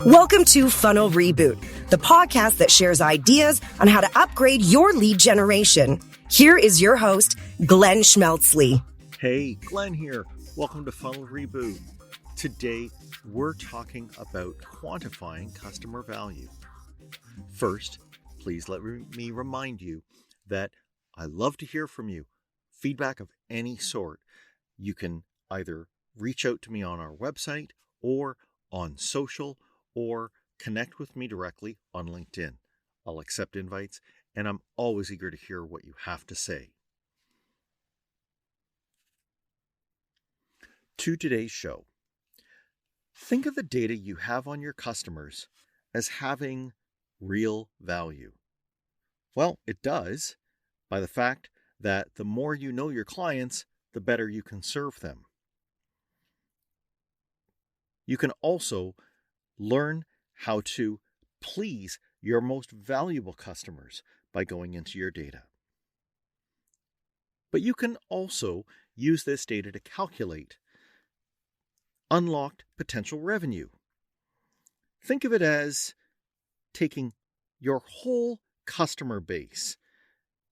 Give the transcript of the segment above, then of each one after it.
Welcome to Funnel Reboot, the podcast that shares ideas on how to upgrade your lead generation. Here is your host, Glenn Schmeltzley. Hey, Glenn here. Welcome to Funnel Reboot. Today, we're talking about quantifying customer value. First, please let me remind you that I love to hear from you. Feedback of any sort. You can either reach out to me on our website or on social, or connect with me directly on LinkedIn. I'll accept invites, and I'm always eager to hear what you have to say. To today's show, think of the data you have on your customers as having real value. Well, it does, by the fact that the more you know your clients, the better you can serve them. You can also learn how to please your most valuable customers by going into your data. But you can also use this data to calculate unlocked potential revenue. Think of it as taking your whole customer base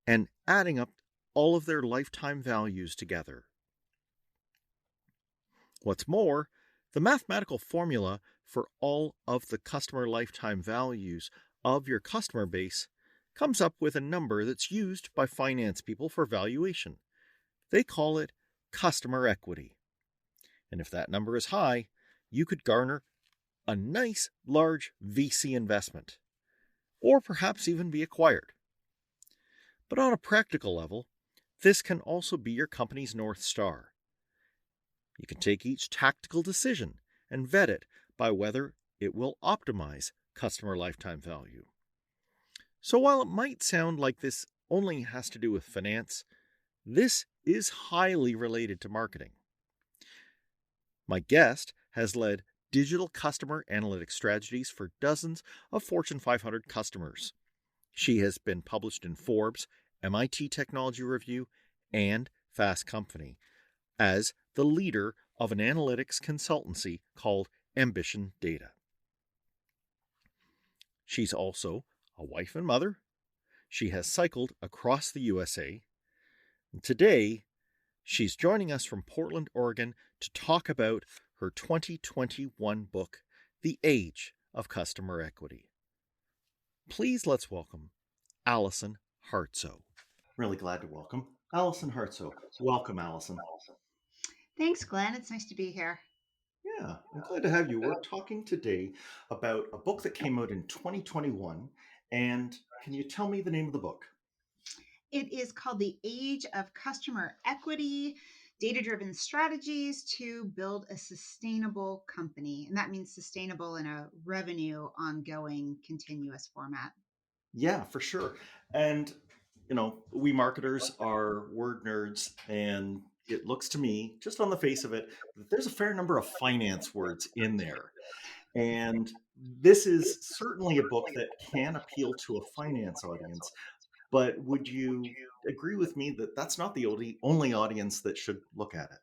and adding up all of their lifetime values together. What's more, the mathematical formula for all of the customer lifetime values of your customer base comes up with a number that's used by finance people for valuation. They call it customer equity. And if that number is high, you could garner a nice large VC investment, or perhaps even be acquired. But on a practical level, this can also be your company's North Star. You can take each tactical decision and vet it by whether it will optimize customer lifetime value. So while it might sound like this only has to do with finance, this is highly related to marketing. My guest has led digital customer analytics strategies for dozens of Fortune 500 customers. She has been published in Forbes, MIT Technology Review, and Fast Company as the leader of an analytics consultancy called Ambition Data. She's also a wife and mother. She has cycled across the USA. And today, she's joining us from Portland, Oregon to talk about her 2021 book, The Age of Customer Equity. Please let's welcome Allison Hartsoe. Really glad to welcome Allison Hartsoe. Welcome, Allison. Thanks, Glenn. It's nice to be here. Yeah, I'm glad to have you. We're talking today about a book that came out in 2021. And can you tell me the name of the book? It is called The Age of Customer Equity, Data-Driven Strategies to Build a Sustainable Company. And that means sustainable in a revenue, ongoing, continuous format. Yeah, for sure. And, we marketers are word nerds, and it looks to me, just on the face of it, that there's a fair number of finance words in there. And this is certainly a book that can appeal to a finance audience. But would you agree with me that that's not the only audience that should look at it?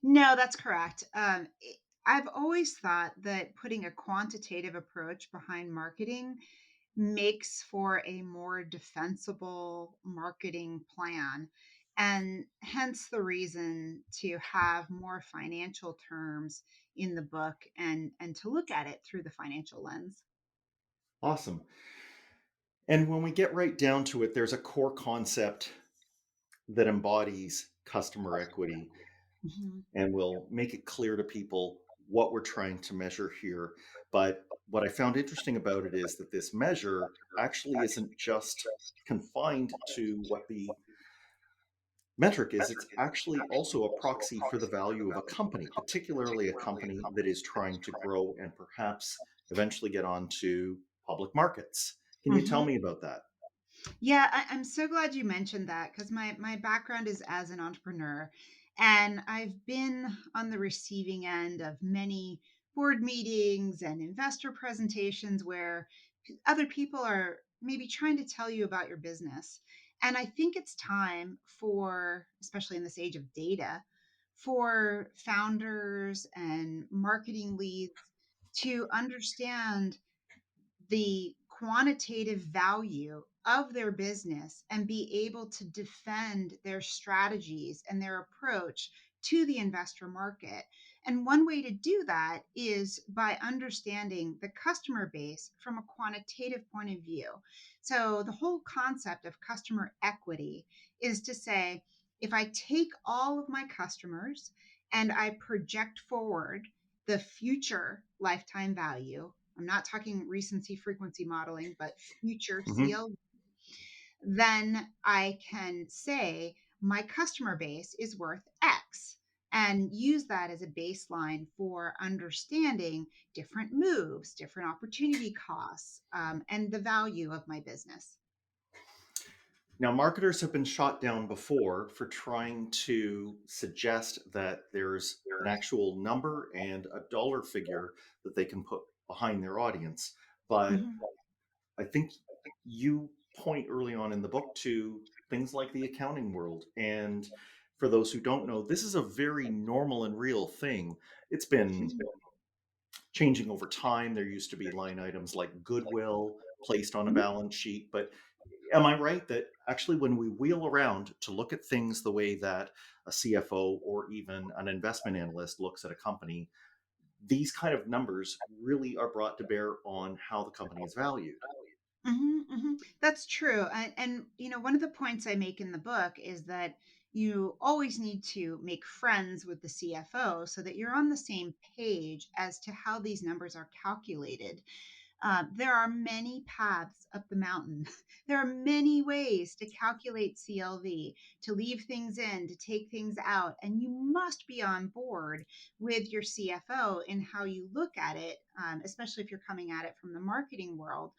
No, that's correct. I've always thought that putting a quantitative approach behind marketing makes for a more defensible marketing plan. And hence the reason to have more financial terms in the book and to look at it through the financial lens. Awesome. And when we get right down to it, there's a core concept that embodies customer equity Mhm. and will make it clear to people what we're trying to measure here. But what I found interesting about it is that this measure actually isn't just confined to what the metric is. It's actually also a proxy for the value of a company, particularly a company that is trying to grow and perhaps eventually get onto public markets. Can you tell Mhm. me about that? Yeah, I'm so glad you mentioned that because my background is as an entrepreneur, and I've been on the receiving end of many board meetings and investor presentations where other people are maybe trying to tell you about your business. And I think it's time for, especially in this age of data, for founders and marketing leads to understand the quantitative value of their business and be able to defend their strategies and their approach to the investor market. And one way to do that is by understanding the customer base from a quantitative point of view. So, the whole concept of customer equity is to say, if I take all of my customers and I project forward the future lifetime value, I'm not talking recency frequency modeling, but future Hmm. CL, then I can say my customer base is worth X and use that as a baseline for understanding different moves, different opportunity costs, and the value of my business. Now, marketers have been shot down before for trying to suggest that there's an actual number and a dollar figure that they can put behind their audience. But Mhm. I think you point early on in the book to things like the accounting world. And for those who don't know, this is a very normal and real thing. It's been changing over time. There used to be line items like goodwill placed on a Mhm. balance sheet. But am I right that actually, when we wheel around to look at things the way that a CFO or even an investment analyst looks at a company, these kind of numbers really are brought to bear on how the company is valued? That's true. And one of the points I make in the book is that you always need to make friends with the CFO so that you're on the same page as to how these numbers are calculated. There are many paths up the mountain. There are many ways to calculate CLV, to leave things in, to take things out, and you must be on board with your CFO in how you look at it, especially if you're coming at it from the marketing world.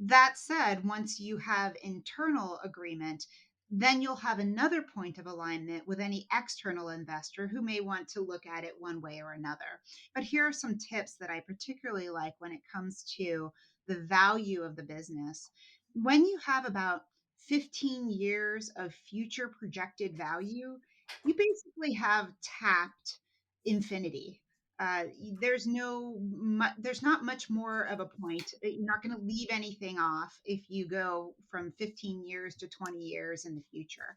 That said, once you have internal agreement, then you'll have another point of alignment with any external investor who may want to look at it one way or another. But here are some tips that I particularly like when it comes to the value of the business. When you have about 15 years of future projected value, you basically have tapped infinity. There's there's not much more of a point. You're not going to leave anything off if you go from 15 years to 20 years in the future.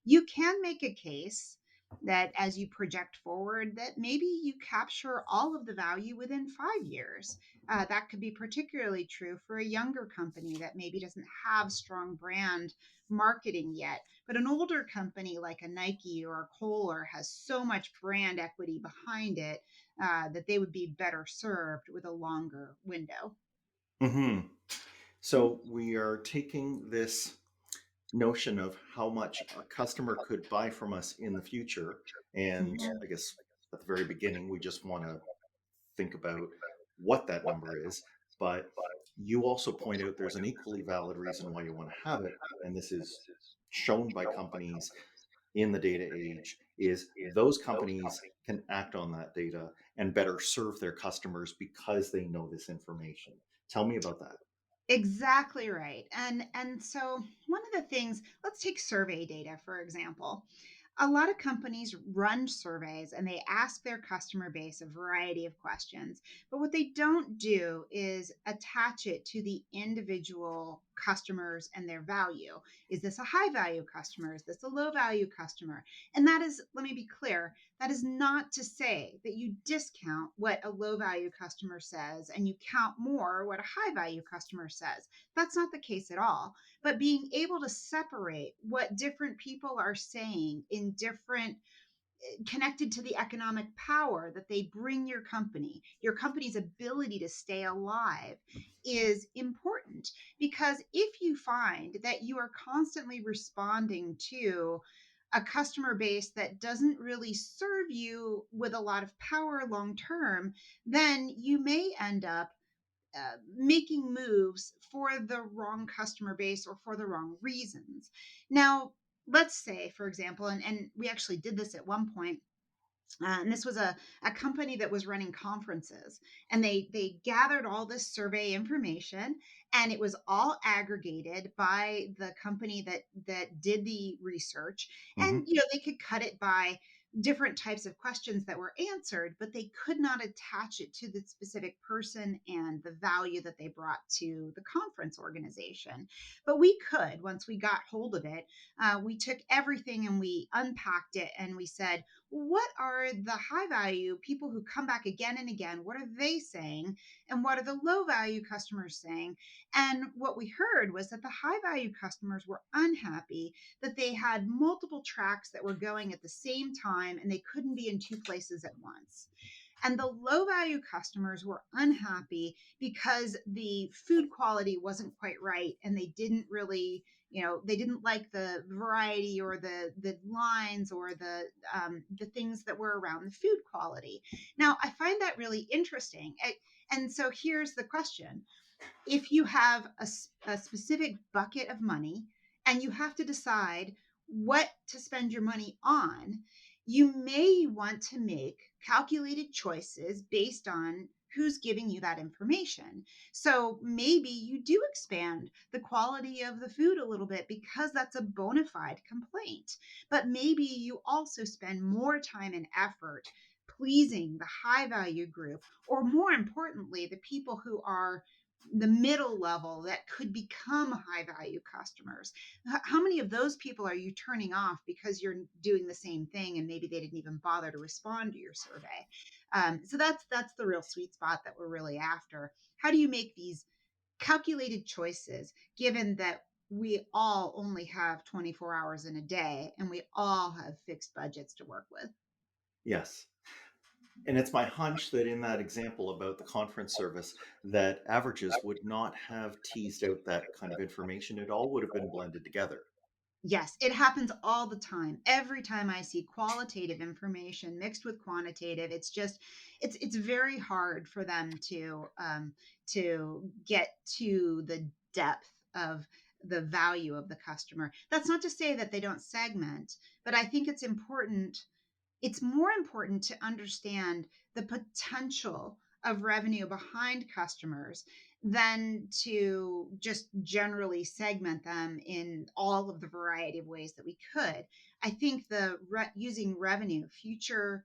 You can make a case that as you project forward that maybe you capture all of the value within 5 years. That could be particularly true for a younger company that maybe doesn't have strong brand marketing yet, but an older company like a Nike or a Kohler has so much brand equity behind it that they would be better served with a longer window. Hmm. So we are taking this notion of how much a customer could buy from us in the future. And Mhm. I guess at the very beginning, we just want to think about what that number is. But you also point out there's an equally valid reason why you want to have it. And this is shown by companies in the data age is those companies can act on that data and better serve their customers because they know this information. Tell me about that. Exactly right. And so one of the things, let's take survey data for example. A lot of companies run surveys and they ask their customer base a variety of questions. But what they don't do is attach it to the individual customers and their value. Is this a high value customer? Is this a low value customer? And that is, let me be clear, that is not to say that you discount what a low value customer says and you count more what a high value customer says. That's not the case at all. But being able to separate what different people are saying in different, connected to the economic power that they bring your company's ability to stay alive is important. Because if you find that you are constantly responding to a customer base that doesn't really serve you with a lot of power long term, then you may end up making moves for the wrong customer base or for the wrong reasons. Now, let's say, for example, and we actually did this at one point, and this was a company that was running conferences, and they gathered all this survey information, and it was all aggregated by the company that did the research. Hmm. And they could cut it by different types of questions that were answered, but they could not attach it to the specific person and the value that they brought to the conference organization. But we could, once we got hold of it, we took everything and we unpacked it and we said, what are the high value people who come back again and again? What are they saying? And what are the low value customers saying? And what we heard was that the high value customers were unhappy that they had multiple tracks that were going at the same time and they couldn't be in two places at once. And the low value customers were unhappy because the food quality wasn't quite right and they didn't really, they didn't like the variety or the lines or the things that were around the food quality. Now I find that really interesting. And so here's the question: if you have a specific bucket of money and you have to decide what to spend your money on, you may want to make calculated choices based on who's giving you that information. So maybe you do expand the quality of the food a little bit because that's a bona fide complaint. But maybe you also spend more time and effort pleasing the high value group, or more importantly, the people who are the middle level that could become high value customers. How many of those people are you turning off because you're doing the same thing and maybe they didn't even bother to respond to your survey? So that's the real sweet spot that we're really after. How do you make these calculated choices given that we all only have 24 hours in a day and we all have fixed budgets to work with? Yes. And it's my hunch that in that example about the conference service, that averages would not have teased out that kind of information. It all would have been blended together. Yes, it happens all the time. Every time I see qualitative information mixed with quantitative, it's just it's very hard for them to get to the depth of the value of the customer. That's not to say that they don't segment, but I think it's more important to understand the potential of revenue behind customers than to just generally segment them in all of the variety of ways that we could. I think using revenue, future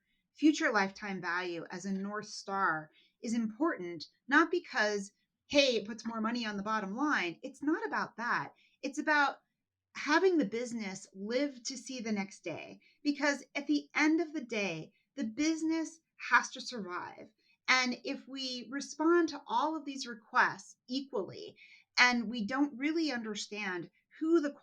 lifetime value as a north star is important, not because hey, it puts more money on the bottom line. It's not about that. It's about having the business live to see the next day, because at the end of the day the business has to survive. And if we respond to all of these requests equally and we don't really understand who the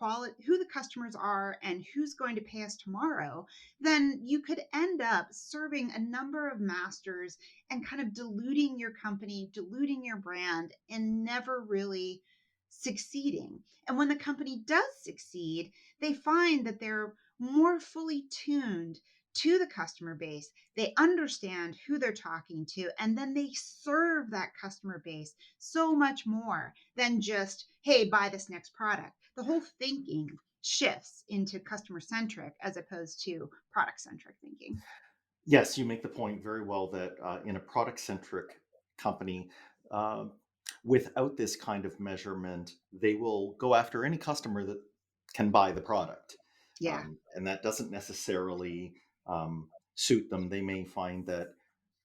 customers are and who's going to pay us tomorrow, then you could end up serving a number of masters and kind of diluting your company, diluting your brand, and never really succeeding. And when the company does succeed, they find that they're more fully tuned to the customer base. They understand who they're talking to, and then they serve that customer base so much more than just, hey, buy this next product. The whole thinking shifts into customer centric as opposed to product centric thinking. Yes, you make the point very well that in a product centric company, uh, without this kind of measurement, they will go after any customer that can buy the product. Yeah. And that doesn't necessarily suit them. They may find that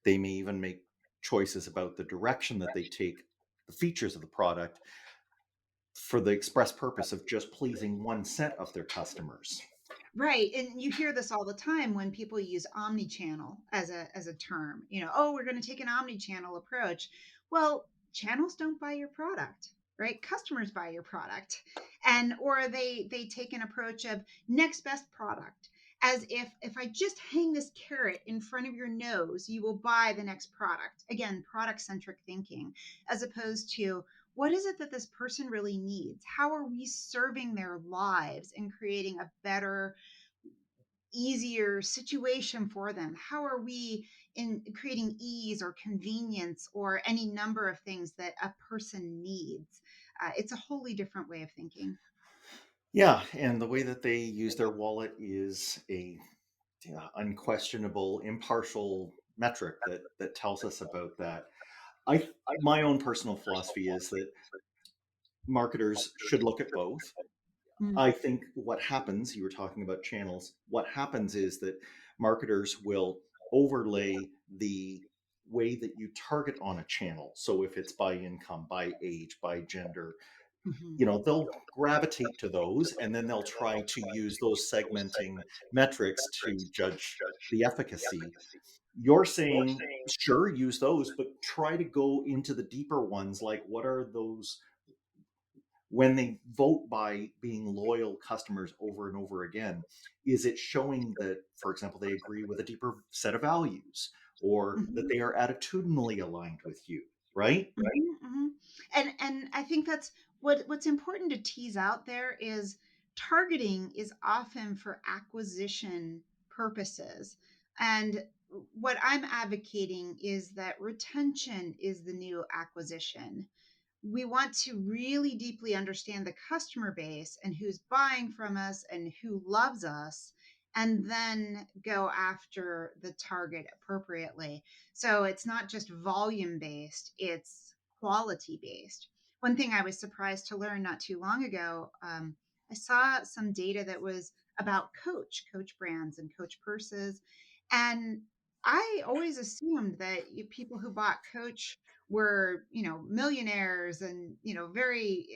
they may even make choices about the direction that they take the features of the product for the express purpose of just pleasing one set of their customers. Right. And you hear this all the time when people use omni-channel as a term. Oh, we're going to take an omni-channel approach. Well, channels don't buy your product, right? Customers buy your product. And or they take an approach of next best product, as if I just hang this carrot in front of your nose, you will buy the next product. Again, product centric thinking, as opposed to what is it that this person really needs? How are we serving their lives and creating a better, easier situation for them? How are we in creating ease or convenience or any number of things that a person needs? It's a wholly different way of thinking. Yeah, and the way that they use their wallet is a unquestionable, impartial metric that tells us about that. My own personal philosophy is that marketers should look at both. Mm. I think what happens, you were talking about channels, what happens is that marketers will overlay the way that you target on a channel. So if it's by income, by age, by gender, Mhm. they'll gravitate to those, and then they'll try to use those segmenting metrics to judge the efficacy. You're saying, sure, use those, but try to go into the deeper ones. Like, what are those when they vote by being loyal customers over and over again? Is it showing that, for example, they agree with a deeper set of values, or that Mhm. they are attitudinally aligned with you, right? Mhm, mhm. And I think that's what's important to tease out there is targeting is often for acquisition purposes. And what I'm advocating is that retention is the new acquisition. We want to really deeply understand the customer base and who's buying from us and who loves us, and then go after the target appropriately. So it's not just volume based, it's quality based. One thing I was surprised to learn not too long ago, I saw some data that was about Coach brands and Coach purses. And I always assumed that people who bought Coach were, millionaires and, very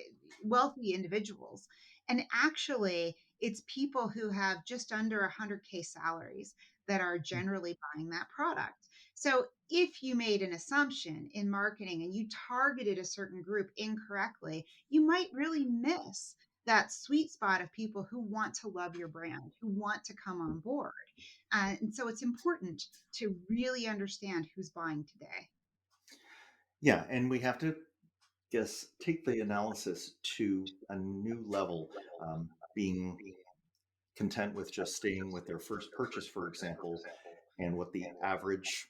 wealthy individuals. And actually, it's people who have just under 100K salaries that are generally buying that product. So if you made an assumption in marketing and you targeted a certain group incorrectly, you might really miss that sweet spot of people who want to love your brand, who want to come on board. And so it's important to really understand who's buying today. Yeah, and we have to take the analysis to a new level, being content with just staying with their first purchase, for example, and what the average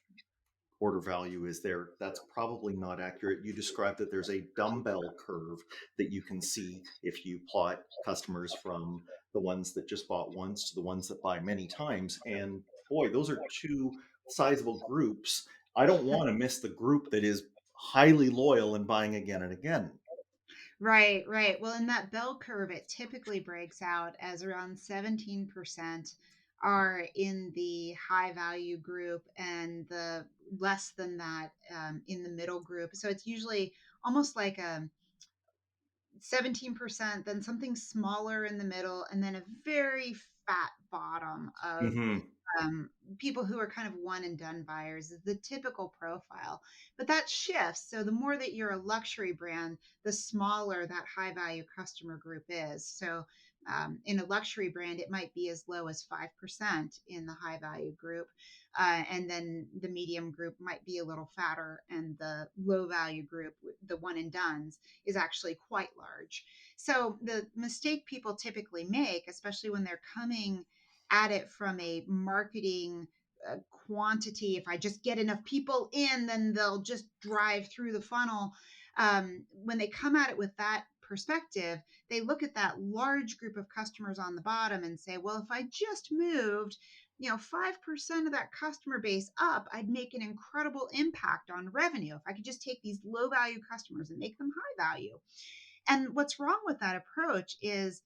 order value is there. That's probably not accurate. You described that there's a dumbbell curve that you can see if you plot customers from the ones that just bought once to the ones that buy many times. And boy, those are two sizable groups. I don't want to miss the group that is highly loyal and buying again and again. Right, right. Well, in that bell curve, it typically breaks out as around 17% are in the high value group and the less than that in the middle group. So it's usually almost like a 17%, then something smaller in the middle, and then a very fat bottom of Hmm. um, people who are kind of one and done buyers is the typical profile. But that shifts. So the more that you're a luxury brand, the smaller that high value customer group is. So in a luxury brand, it might be as low as 5% in the high value group. And then the medium group might be a little fatter, and the low value group, the one and dones, is actually quite large. So the mistake people typically make, especially when they're coming at it from a marketing quantity, if I just get enough people in, then they'll just drive through the funnel. When they come at it with that perspective, they look at that large group of customers on the bottom and say, well, if I just moved 5% of that customer base up, I'd make an incredible impact on revenue if I could just take these low value customers and make them high value. And what's wrong with that approach is,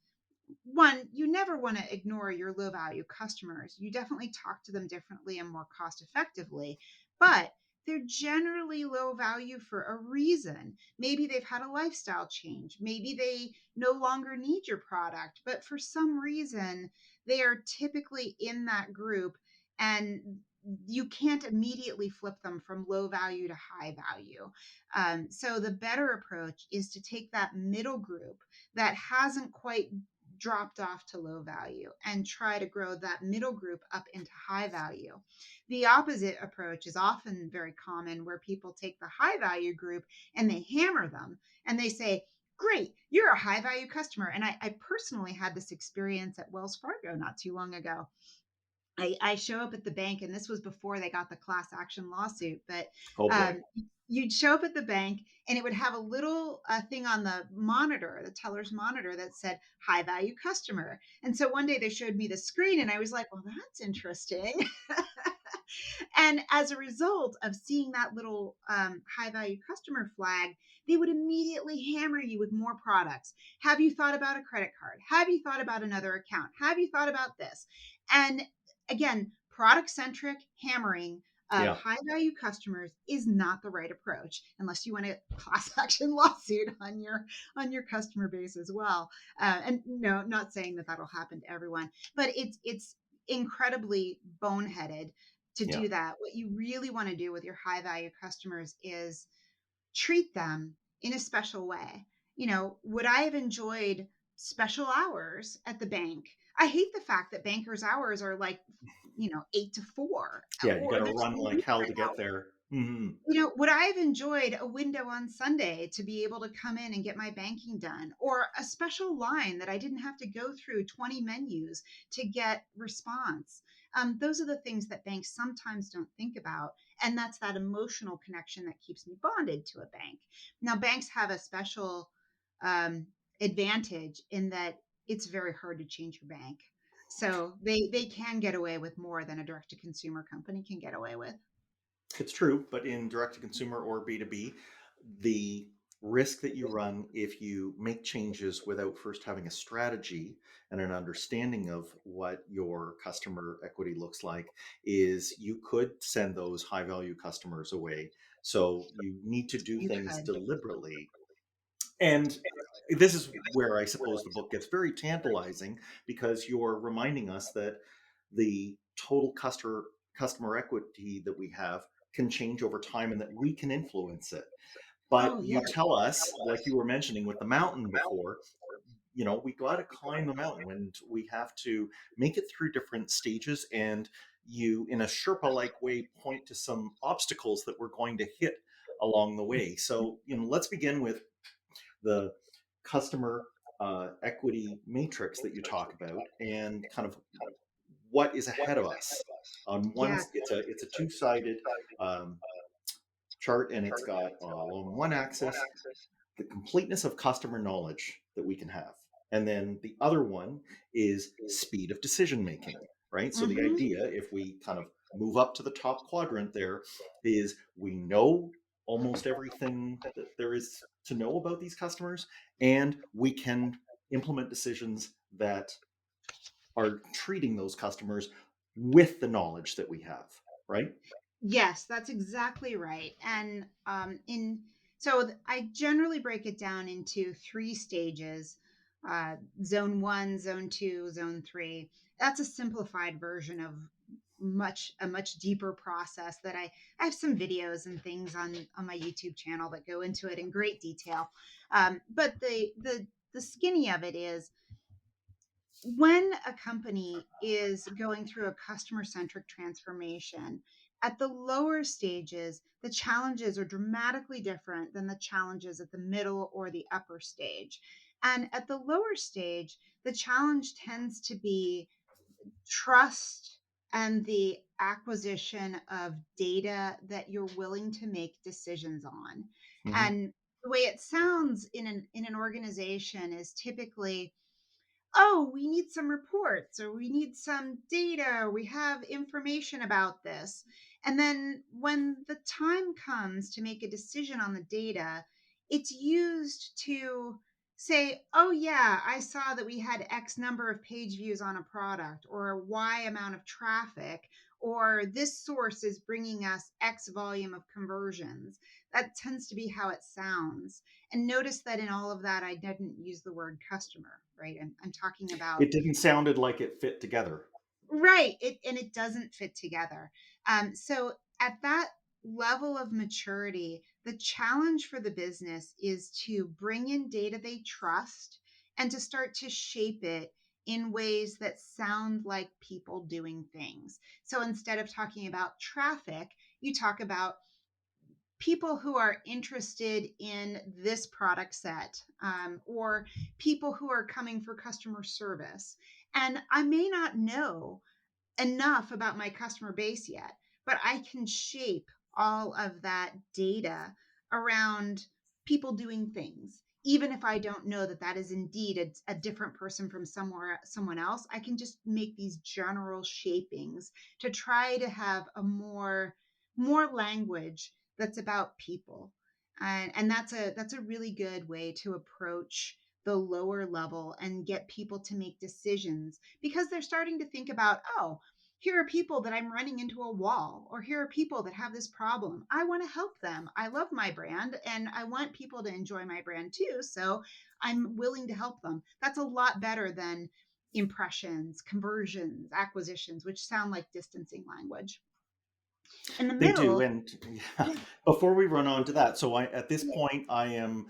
one, you never want to ignore your low value customers. You definitely talk to them differently and more cost effectively, but they're generally low value for a reason. Maybe they've had a lifestyle change. Maybe they no longer need your product, but for some reason, they are typically in that group, and you can't immediately flip them from low value to high value. So the better approach is to take that middle group that hasn't quite dropped off to low value and try to grow that middle group up into high value. The opposite approach is often very common, where people take the high value group and they hammer them and they say, great, you're a high value customer. And I personally had this experience at Wells Fargo not too long ago. I show up at the bank, and this was before they got the class action lawsuit, but Oh boy. um, you'd show up at the bank and it would have a little thing on the monitor, the teller's monitor, that said high value customer. And so one day they showed me the screen and I was like, well, that's interesting. And as a result of seeing that little high value customer flag, they would immediately hammer you with more products. Have you thought about a credit card? Have you thought about another account? Have you thought about this? And again, product-centric hammering of Yeah. high-value customers is not the right approach, unless you want a class action lawsuit on your customer base as well. And no, not saying that that'll happen to everyone, but it's incredibly boneheaded to Yeah. do that. What you really want to do with your high-value customers is treat them in a special way. Would I have enjoyed special hours at the bank? I hate the fact that bankers' hours are like, 8 to 4, Yeah. You got or to there's run like hell to weekend get hours. there. Hmm. Would I have enjoyed a window on Sunday to be able to come in and get my banking done, or a special line that I didn't have to go through 20 menus to get response? Those are the things that banks sometimes don't think about. And that's that emotional connection that keeps me bonded to a bank. Now, banks have a special um, advantage in that it's very hard to change your bank. So they can get away with more than a direct to consumer company can get away with. It's true, but in direct to consumer or B2B, the risk that you run if you make changes without first having a strategy and an understanding of what your customer equity looks like is you could send those high value customers away. So you need to do You things could. deliberately. And this is where I suppose the book gets very tantalizing because you're reminding us that the total customer equity that we have can change over time and that we can influence it. But Oh, yeah. you tell us, like you were mentioning with the mountain before, we got to climb the mountain and we have to make it through different stages. And you, in a Sherpa like way, point to some obstacles that we're going to hit along the way. So, let's begin with the customer equity matrix that you talk about and kind of what is ahead of us. On one, Yeah. it's a two-sided um, chart, and it's got along one axis the completeness of customer knowledge that we can have, and then the other one is speed of decision making. Right. So the Hmm. idea, if we kind of move up to the top quadrant, there is we know almost everything that there is to know about these customers, and we can implement decisions that are treating those customers with the knowledge that we have, right? Yes, that's exactly right. And I generally break it down into 3 stages: zone 1, zone 2, zone 3. That's a simplified version of a much deeper process that I have some videos and things on my YouTube channel that go into it in great detail. But the skinny of it is, when a company is going through a customer centric transformation, at the lower stages, the challenges are dramatically different than the challenges at the middle or the upper stage. And at the lower stage, the challenge tends to be trust and the acquisition of data that you're willing to make decisions on. Hmm. And the way it sounds in an organization is typically, oh, we need some reports, or we need some data, or we have information about this. And then when the time comes to make a decision on the data, it's used to say, oh, yeah, I saw that we had X number of page views on a product, or Y amount of traffic, or this source is bringing us X volume of conversions. That tends to be how it sounds. And notice that in all of that, I didn't use the word customer, right? I'm talking about, It didn't sounded like it fit together. right. And it doesn't fit together. So at that level of maturity, the challenge for the business is to bring in data they trust and to start to shape it in ways that sound like people doing things. So instead of talking about traffic, you talk about people who are interested in this product set, or people who are coming for customer service. And I may not know enough about my customer base yet, but I can shape all of that data around people doing things. Even if I don't know that that is indeed a different person from someone else, I can just make these general shapings to try to have a more language that's about people. And that's a really good way to approach the lower level and get people to make decisions, because they're starting to think about, oh, here are people that I'm running into a wall, or here are people that have this problem. I want to help them. I love my brand and I want people to enjoy my brand too. So I'm willing to help them. That's a lot better than impressions, conversions, acquisitions, which sound like distancing language. In the They do, middle, and yeah, yeah. before we run on to that, so at this point I am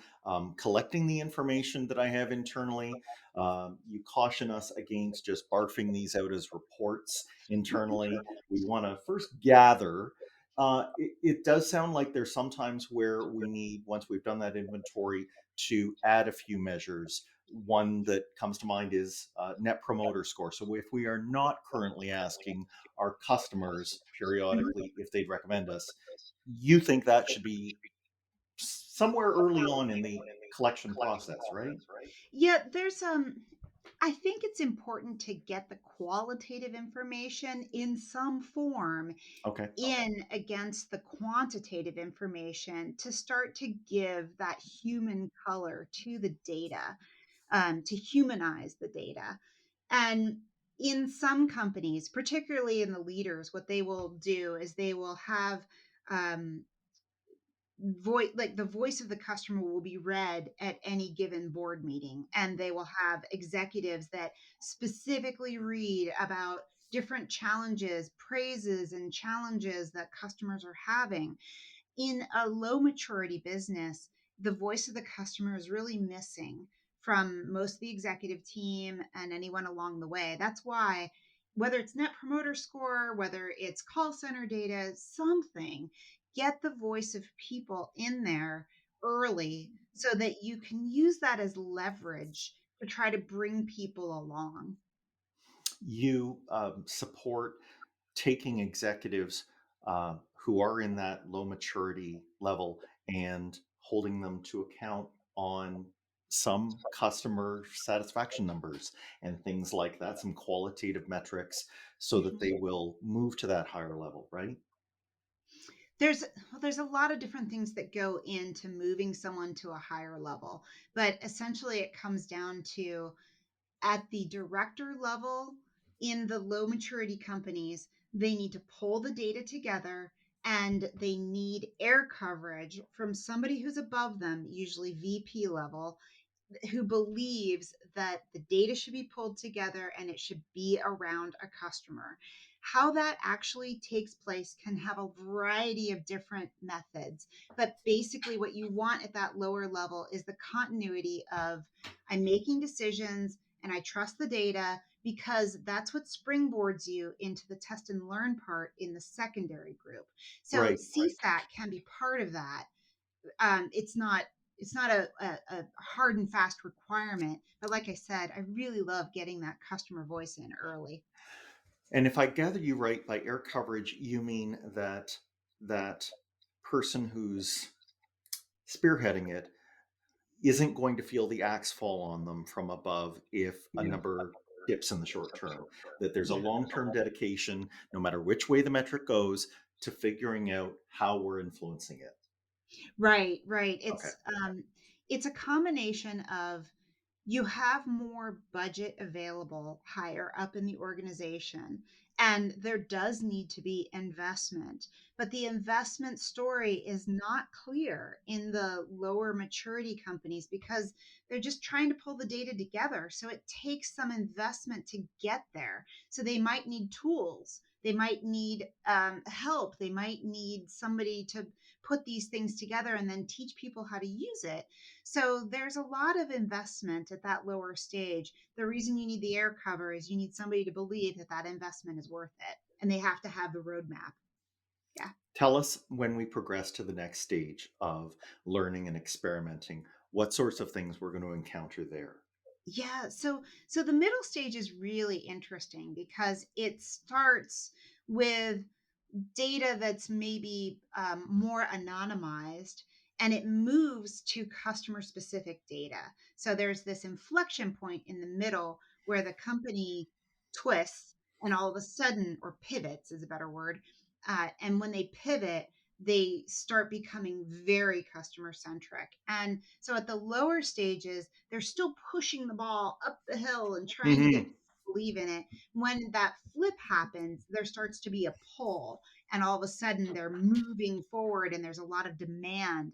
collecting the information that I have internally. You caution us against just barfing these out as reports internally. We want to first gather. It does sound like there's sometimes where we need, once we've done that inventory, to add a few measures. One that comes to mind is net promoter score. So if we are not currently asking our customers periodically if they'd recommend us, you think that should be somewhere early on in the collection process, right? Yeah, there's I think it's important to get the qualitative information in some form Okay. in against the quantitative information to start to give that human color to the data, to humanize the data. And in some companies, particularly in the leaders, what they will do is they will have um, voice, like the voice of the customer will be read at any given board meeting, and they will have executives that specifically read about different challenges, praises and challenges that customers are having. In a low maturity business, the voice of the customer is really missing from most of the executive team and anyone along the way. That's why, whether it's net promoter score, whether it's call center data, something, get the voice of people in there early so that you can use that as leverage to try to bring people along. You support taking executives who are in that low maturity level and holding them to account on some customer satisfaction numbers and things like that, some qualitative metrics, so that they will move to that higher level, right? there's there's a lot of different things that go into moving someone to a higher level, but essentially it comes down to, at the director level, in the low maturity companies, they need to pull the data together, and they need air coverage from somebody who's above them, usually VP level, who believes that the data should be pulled together and it should be around a customer. How that actually takes place can have a variety of different methods. But basically, what you want at that lower level is the continuity of, I'm making decisions and I trust the data, because that's what springboards you into the test and learn part in the secondary group. So Right. CSAT can be part of that. It's not a hard and fast requirement, but like I said, I really love getting that customer voice in early. And if I gather you right, by air coverage, you mean that that person who's spearheading it isn't going to feel the axe fall on them from above if a number dips in the short term. That there's a Yeah. long term dedication, no matter which way the metric goes, to figuring out how we're influencing it. Right, right. Okay. It's a combination of, you have more budget available higher up in the organization, and there does need to be investment, but the investment story is not clear in the lower maturity companies because they're just trying to pull the data together, so it takes some investment to get there. So they might need tools, they might need help, they might need somebody to put these things together and then teach people how to use it. So there's a lot of investment at that lower stage. The reason you need the air cover is you need somebody to believe that that investment is worth it, and they have to have the roadmap. Yeah. Tell us, when we progress to the next stage of learning and experimenting, what sorts of things we're going to encounter there. Yeah, so the middle stage is really interesting because it starts with data that's maybe more anonymized, and it moves to customer specific data. So there's this inflection point in the middle where the company twists and all of a sudden, or pivots is a better word. And when they pivot, they start becoming very customer centric. And so at the lower stages, they're still pushing the ball up the hill and trying to get Mm-hmm. believe in it. When that flip happens, there starts to be a pull, and all of a sudden they're moving forward and there's a lot of demand.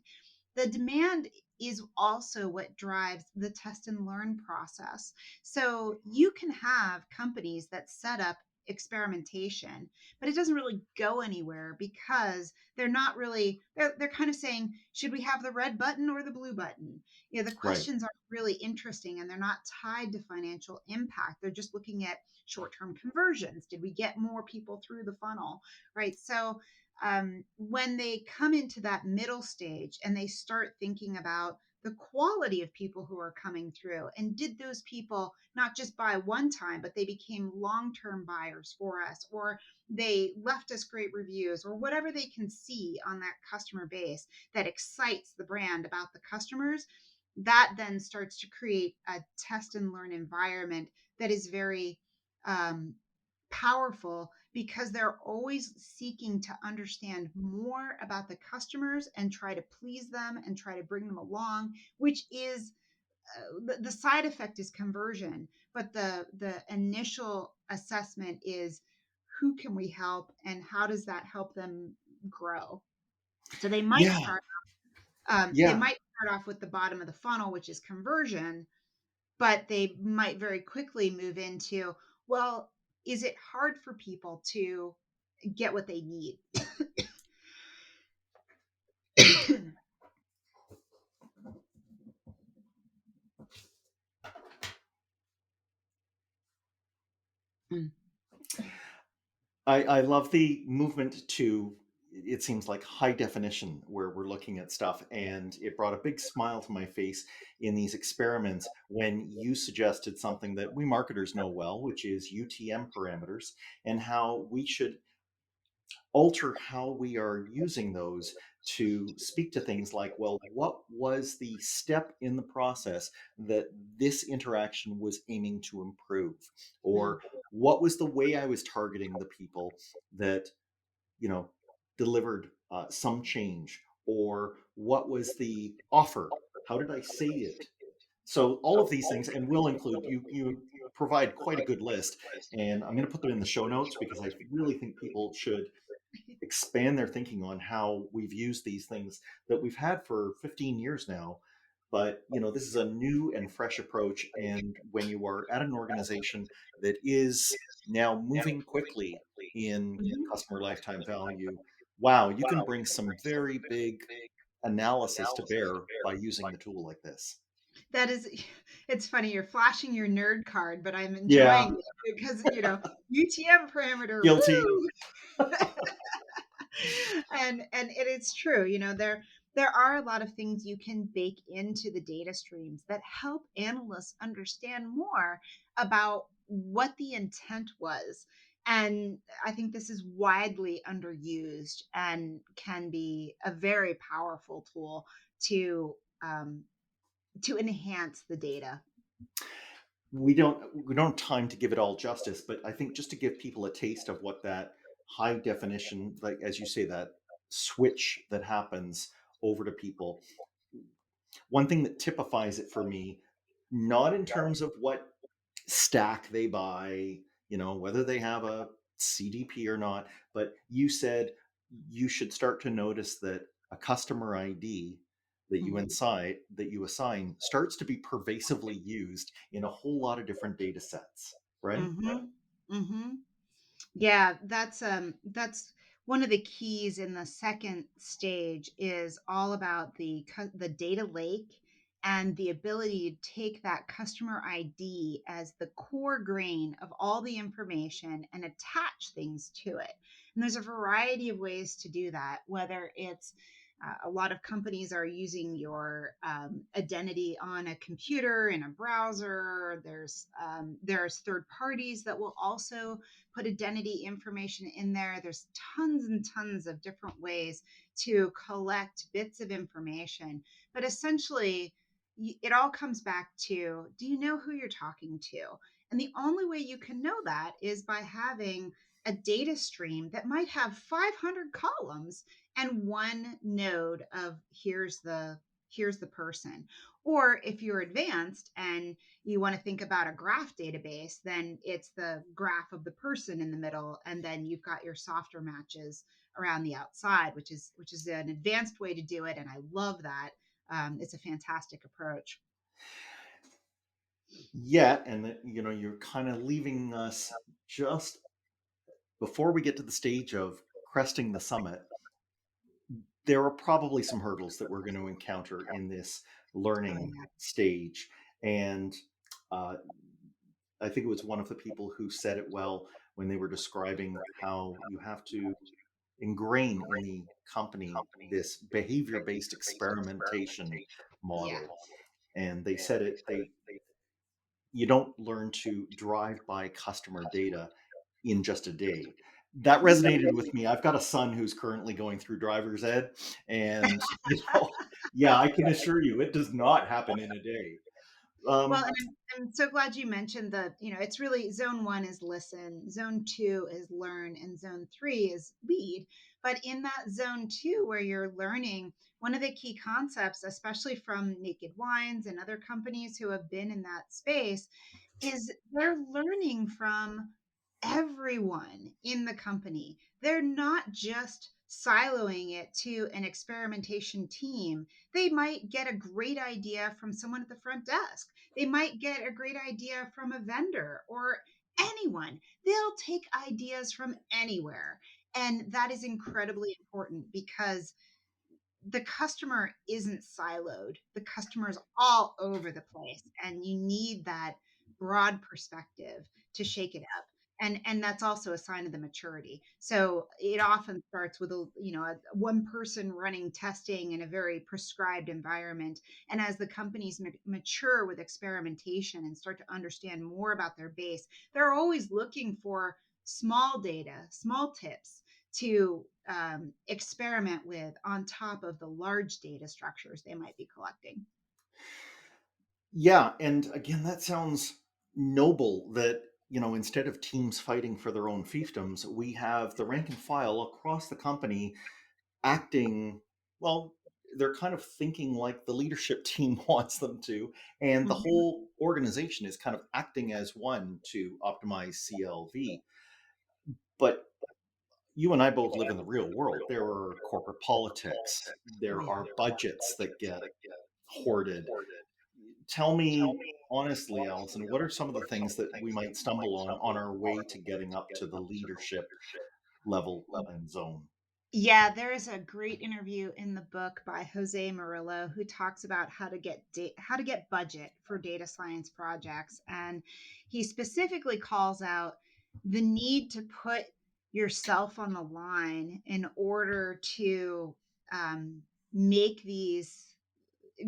The demand is also what drives the test and learn process. So you can have companies that set up experimentation, but it doesn't really go anywhere because they're not really, they're kind of saying, should we have the red button or the blue button? You know, the Right. questions aren't really interesting and they're not tied to financial impact. They're just looking at short-term conversions. Did we get more people through the funnel? Right. So when they come into that middle stage and they start thinking about the quality of people who are coming through, and did those people not just buy one time, but they became long-term buyers for us, or they left us great reviews, or whatever they can see on that customer base that excites the brand about the customers, that then starts to create a test and learn environment that is very um, powerful, because they're always seeking to understand more about the customers and try to please them and try to bring them along, which is the side effect is conversion, but the initial assessment is who can we help and how does that help them grow. So Yeah. they Yeah. might start off with the bottom of the funnel, which is conversion, but they might very quickly move into, well, is it hard for people to get what they need? Mm. I love the movement to, it seems like, high definition, where we're looking at stuff. And it brought a big smile to my face in these experiments when you suggested something that we marketers know well, which is UTM parameters, and how we should alter how we are using those to speak to things like, well, what was the step in the process that this interaction was aiming to improve? Mm. Or what was the way I was targeting the people that, you know, delivered some change? Or what was the offer? How did I say it? So all of these things, and we'll include, you provide quite a good list, and I'm going to put them in the show notes because I really think people should expand their thinking on how we've used these things that we've had for 15 years now. But this is a new and fresh approach, and when you are at an organization that is now moving quickly in Mhm. customer lifetime value, wow, you can bring some very big analysis to bear by using the tool like this. That is, it's funny. You're flashing your nerd card, but I'm Yeah, enjoying it because, UTM parameter, guilty. woo! And it is true. There are a lot of things you can bake into the data streams that help analysts understand more about what the intent was. And I think this is widely underused and can be a very powerful tool to um, to enhance the data. We don't have time to give it all justice, but I think just to give people a taste of what that high definition, like as you say, that switch that happens over to people, one thing that typifies it for me, not in terms of what stack they buy, whether they have a CDP or not, but you said you should start to notice that a customer ID that you assign starts to be pervasively used in a whole lot of different data sets, right? Mm-hmm. Mm-hmm. Yeah, that's one of the keys in the second stage is all about the data lake and the ability to take that customer ID as the core grain of all the information and attach things to it. And there's a variety of ways to do that, whether it's a lot of companies are using your identity on a computer in a browser. There's third parties that will also put identity information in there. There's tons and tons of different ways to collect bits of information. But essentially, it all comes back to, do you know who you're talking to? And the only way you can know that is by having a data stream that might have 500 columns and one node of, here's the here's the person. Or if you're advanced and you want to think about a graph database, then it's the graph of the person in the middle, and then you've got your softer matches around the outside, which is an advanced way to do it, and I love that. It's a fantastic approach. Yeah, and you're kind of leaving us just before we get to the stage of cresting the summit. There are probably some hurdles that we're going to encounter in this Oh, learning yeah. stage. And uh, I think it was one of the people who said it well when they were describing how you have to ingrain in the company this behavior based experimentation Yeah. model. And they said they you don't learn to drive by customer data in just a day. That resonated with me. I've got a son who's currently going through driver's ed, and yeah, I can assure you, it does not happen in a day. Well, Um, and I'm so glad you mentioned it's really zone one is listen, zone two is learn, and zone three is lead. But in that zone two, where you're learning, one of the key concepts, especially from Naked Wines and other companies who have been in that space, is they're learning from everyone in the company. They're not just siloing it to an experimentation team. They might get a great idea from someone at the front desk. They might get a great idea from a vendor or anyone. They'll take ideas from anywhere. And that is incredibly important because the customer isn't siloed. The customer is all over the place, and you need that broad perspective to shake it up. And that's also a sign of the maturity. So it often starts with a one person running testing in a very prescribed environment. And as the companies mature with experimentation and start to understand more about their base, they're always looking for small data, small tips to experiment with on top of the large data structures they might be collecting. yeah, and again, that sounds noble that, instead of teams fighting for their own fiefdoms, we have the rank and file across the company acting, well, they're kind of thinking like the leadership team wants them to, and the Mhm. whole organization is kind of acting as one to optimize CLV. But you and I both live in the real world. There are corporate politics, Oh there yeah. are budgets that get hoarded. Tell me honestly, Allison, what are some of the things that we might stumble on our way to getting up to the leadership level and zone? Yeah, there is a great interview in the book by Jose Murillo who talks about how to get budget for data science projects, and he specifically calls out the need to put yourself on the line in order to um, make these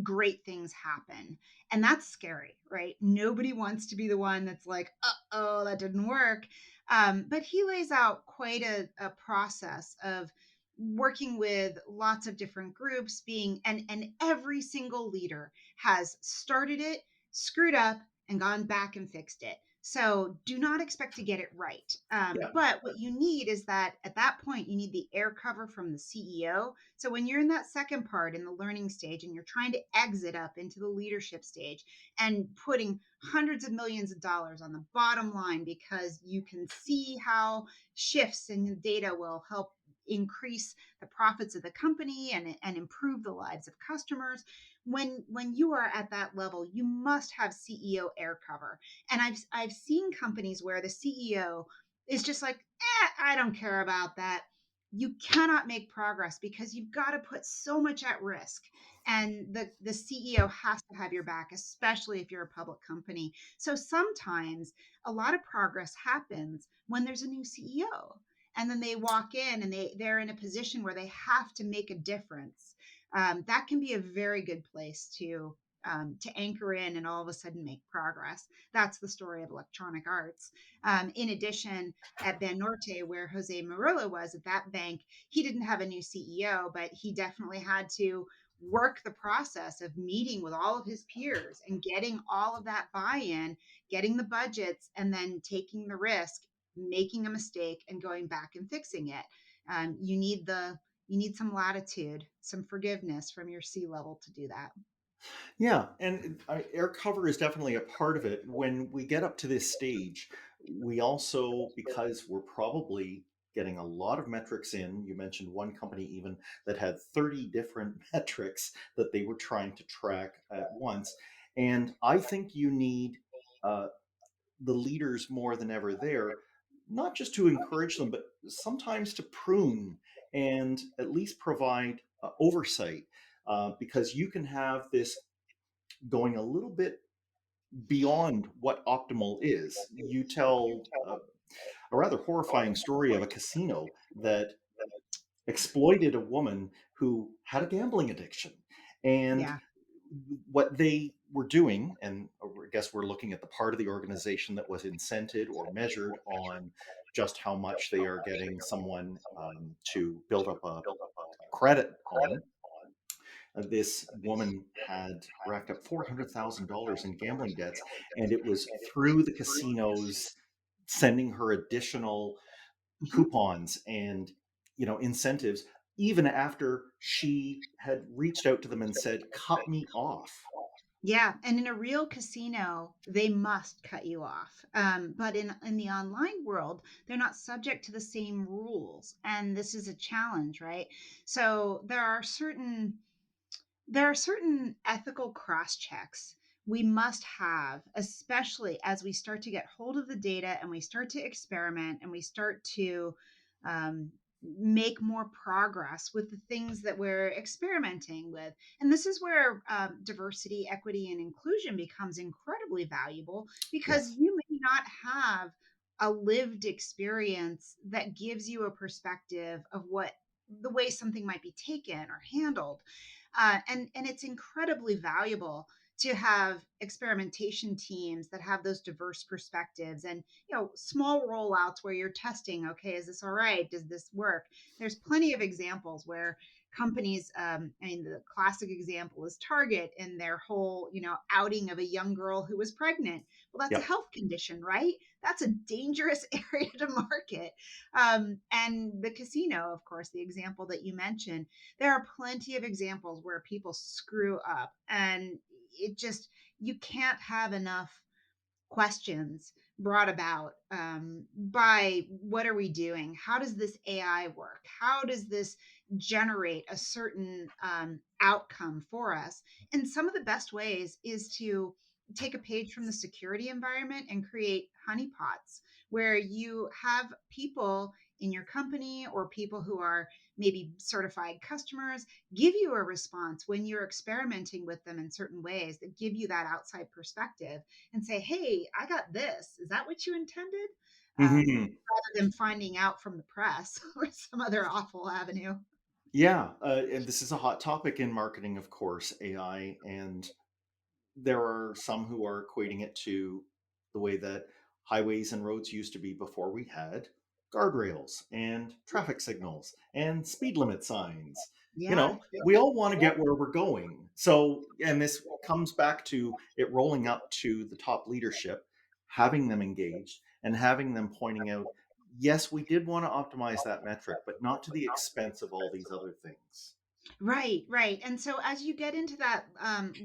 great things happen. And that's scary, right? Nobody wants to be the one that's like, oh, that didn't work. But he lays out quite a process of working with lots of different groups being and every single leader has started it, screwed up, and gone back and fixed it. So do not expect to get it right. Yeah. But what you need is that at that point, you need the air cover from the CEO. So when you're in that second part in the learning stage and you're trying to exit up into the leadership stage and putting hundreds of millions of dollars on the bottom line because you can see how shifts in the data will help increase the profits of the company and improve the lives of customers. When you are at that level, you must have CEO air cover. And I've seen companies where the CEO is just like, I don't care about that. You cannot make progress because you've got to put so much at risk. And the CEO has to have your back, especially if you're a public company. So sometimes a lot of progress happens when there's a new CEO. And then they walk in and they're in a position where they have to make a difference. That can be a very good place to anchor in and all of a sudden make progress. That's the story of Electronic Arts. In addition, at Banorte, where Jose Murillo was at that bank, he didn't have a new CEO, but he definitely had to work the process of meeting with all of his peers and getting all of that buy-in, getting the budgets, and then taking the risk, making a mistake, and going back and fixing it. You need You need some latitude, some forgiveness from your C level to do that. Yeah, and air cover is definitely a part of it. When we get up to this stage, we also, because we're probably getting a lot of metrics in, you mentioned one company even that had 30 different metrics that they were trying to track at once. And I think you need uh, the leaders more than ever there, not just to encourage them, but sometimes to prune and at least provide oversight. Because you can have this going a little bit beyond what optimal is. You tell a rather horrifying story of a casino that exploited a woman who had a gambling addiction. And Yeah. what they were doing, and I guess we're looking at the part of the organization that was incented or measured on just how much they are getting someone to build up a credit on. This woman had racked up $400,000 in gambling debts, and it was through the casinos sending her additional Mhm. coupons and incentives, even after she had reached out to them and said, "Cut me off." Yeah, and in a real casino, they must cut you off. But in the online world, they're not subject to the same rules, and this is a challenge, right? So there are certain ethical cross checks we must have, especially as we start to get hold of the data and we start to experiment and we start to um, make more progress with the things that we're experimenting with. And this is where diversity, equity, and inclusion becomes incredibly valuable because Yes. you may not have a lived experience that gives you a perspective of what the way something might be taken or handled, and it's incredibly valuable to have experimentation teams that have those diverse perspectives, and small rollouts where you're testing, okay, is this all right, does this work? There's plenty of examples where companies, I mean, the classic example is Target and their whole outing of a young girl who was pregnant. Well, that's a Yep. health condition, right? That's a dangerous area to market. And the casino, of course, the example that you mentioned, there are plenty of examples where people screw up, and it just, you can't have enough questions brought about by what are we doing? How does this AI work? How does this generate a certain outcome for us? And some of the best ways is to take a page from the security environment and create honeypots where you have people in your company or people who are maybe certified customers give you a response when you're experimenting with them in certain ways that give you that outside perspective and say, "Hey, I got this. Is that what you intended?" Hmm. Rather than finding out from the press or some other awful avenue. Yeah, and this is a hot topic in marketing, of course, AI, and there are some who are equating it to the way that highways and roads used to be before we had guardrails and traffic signals and speed limit signs. Yeah. We all want to get where we're going. So, and this comes back to it rolling up to the top leadership, having them engaged and having them pointing out, yes, we did want to optimize that metric, but not to the expense of all these other things. Right, right. And so as you get into that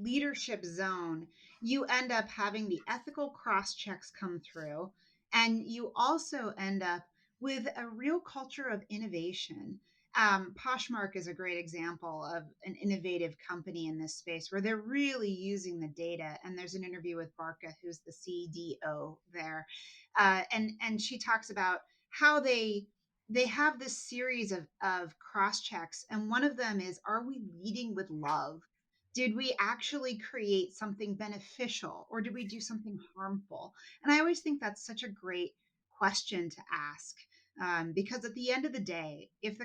leadership zone, you end up having the ethical cross checks come through, and you also end up with a real culture of innovation. Poshmark is a great example of an innovative company in this space where they're really using the data. And there's an interview with Barca, who's the CDO there, and she talks about how they have this series of cross checks, and one of them is, are we leading with love? Did we actually create something beneficial, or did we do something harmful? And I always think that's such a great question to ask, because at the end of the day, if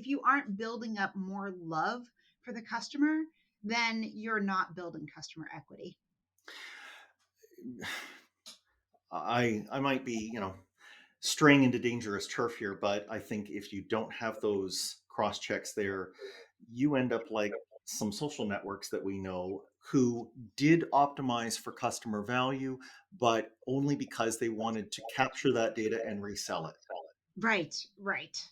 you aren't building up more love for the customer, then you're not building customer equity. I might be, straying into dangerous turf here, but I think if you don't have those cross checks there, you end up like some social networks that we know who did optimize for customer value, but only because they wanted to capture that data and resell it. Right, right.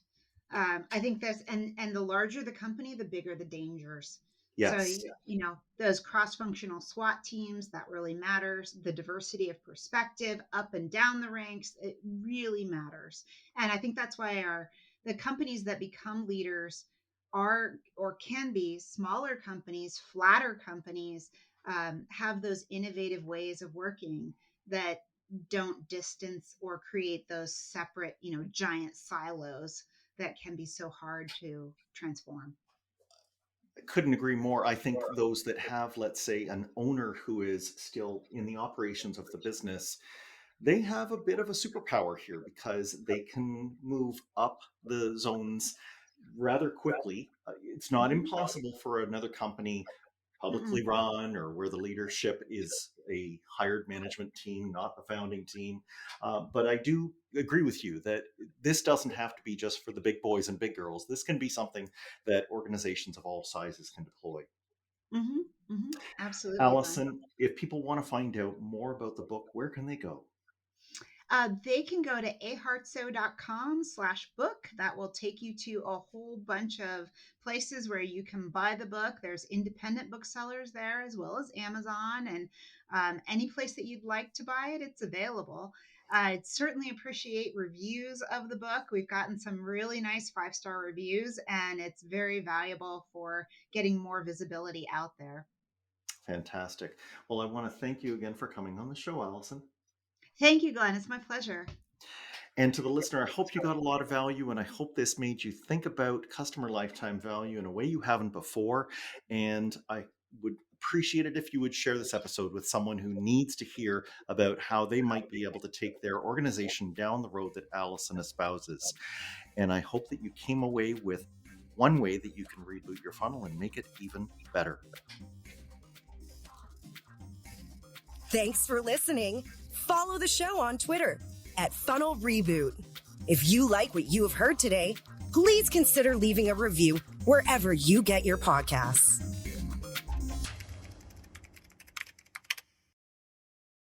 I think that's and the larger the company, the bigger the dangers. So Yes. those cross-functional SWAT teams, that really matters. The diversity of perspective up and down the ranks, it really matters. And I think that's why the companies that become leaders are or can be smaller companies, flatter companies, have those innovative ways of working that don't distance or create those separate, giant silos that can be so hard to transform. Couldn't agree more. I think those that have, let's say, an owner who is still in the operations of the business, they have a bit of a superpower here because they can move up the zones rather quickly. It's not Mhm. impossible for another company, publicly Mm-mm. run or where the leadership is a hired management team, not the founding team. But I do agree with you that this doesn't have to be just for the big boys and big girls. This can be something that organizations of all sizes can deploy. Mhm. Mhm. Absolutely, Glenn. Allison, if people want to find out more about the book, where can they go? They can go to ahartsoe.com/book. That will take you to a whole bunch of places where you can buy the book. There's independent booksellers there as well as Amazon, and any place that you'd like to buy it, it's available. I'd certainly appreciate reviews of the book. We've gotten some really nice 5-star reviews, and it's very valuable for getting more visibility out there. Fantastic. Well, I want to thank you again for coming on the show, Allison. Thank you, Glenn. It's my pleasure. And to the listener, I hope you got a lot of value, and I hope this made you think about customer lifetime value in a way you haven't before. And I would appreciate it if you would share this episode with someone who needs to hear about how they might be able to take their organization down the road that Allison espouses. And I hope that you came away with one way that you can reboot your funnel and make it even better. Thanks for listening. Follow the show on Twitter @Funnel Reboot. If you like what you have heard today, please consider leaving a review wherever you get your podcasts.